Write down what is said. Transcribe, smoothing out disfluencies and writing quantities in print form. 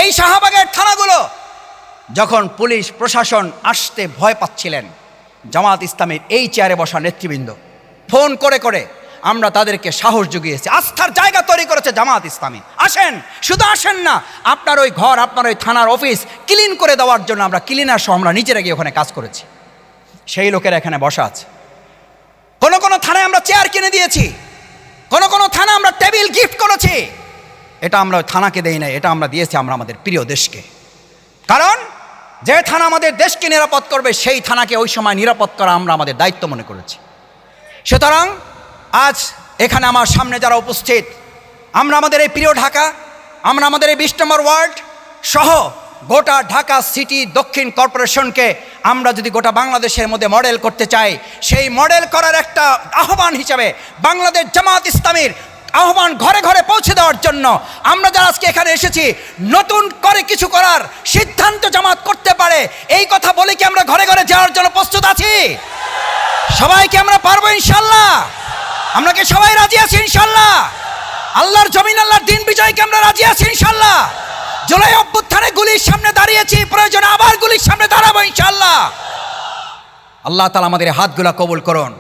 এই শাহবাগের থানাগুলো যখন পুলিশ প্রশাসন আসতে ভয় পাচ্ছিলেন, জামাত ইসলামের এই চেয়ারে বসা নেতৃবৃন্দ ফোন করে করে আমরা তাদেরকে সাহস জুগিয়েছি, আস্থার জায়গা তৈরি করেছে জামাত ইসলামী। আসেন, শুধু আসেন না, আপনার ওই ঘর, আপনার ওই থানার অফিস ক্লিন করে দেওয়ার জন্য আমরা ক্লিনার সহ আমরা নিজেরা গিয়ে ওখানে কাজ করেছি। সেই লোকেরা এখানে বসা আছে। কোনো কোনো থানায় আমরা চেয়ার কিনে দিয়েছি, কোনো কোনো থানা আমরা টেবিল গিফট করেছি। এটা আমরা থানাকে দেই নাই, এটা আমরা দিয়েছি আমরা আমাদের প্রিয় দেশকে। কারণ যে থানা আমাদের দেশকে নিরাপদ করবে সেই থানাকে ওই সময় নিরাপদ করা আমরা আমাদের দায়িত্ব মনে করেছি। সুতরাং আজ এখানে আমার সামনে যারা উপস্থিত, আমরা আমাদের এই প্রিয় ঢাকা, আমরা আমাদের এই 20 নম্বর ওয়ার্ড সহ গোটা ঢাকা সিটি দক্ষিণ কর্পোরেশনকে আমরা যদি গোটা বাংলাদেশের মধ্যে মডেল করতে চাই, সেই মডেল করার একটা আহ্বান হিসাবে বাংলাদেশ জামাত ইসলামীর আহ্বান ঘরে ঘরে পৌঁছে দেওয়ার জন্য আমরা যারা আজকে এখানে এসেছি, নতুন করে কিছু করার সিদ্ধান্ত জামাত করতে পারে এই কথা বলে কি আমরা ঘরে ঘরে যাওয়ার জন্য প্রস্তুত আছি? সবাইকে আমরা পারবো ইনশাল্লাহ? আমরা কি সবাই রাজি আছি ইনশাল্লাহ? আল্লাহর জমিন, আল্লাহর দিন বিজয়কে আমরা রাজি আছি ইনশাল্লাহ? জুলাই অভ্যুত্থানে গুলির সামনে দাঁড়িয়েছি, প্রয়োজনে আবার গুলির সামনে দাঁড়াবো ইনশাল্লাহ। আল্লাহ তাআলা আমাদের হাতগুলা কবুল করুন।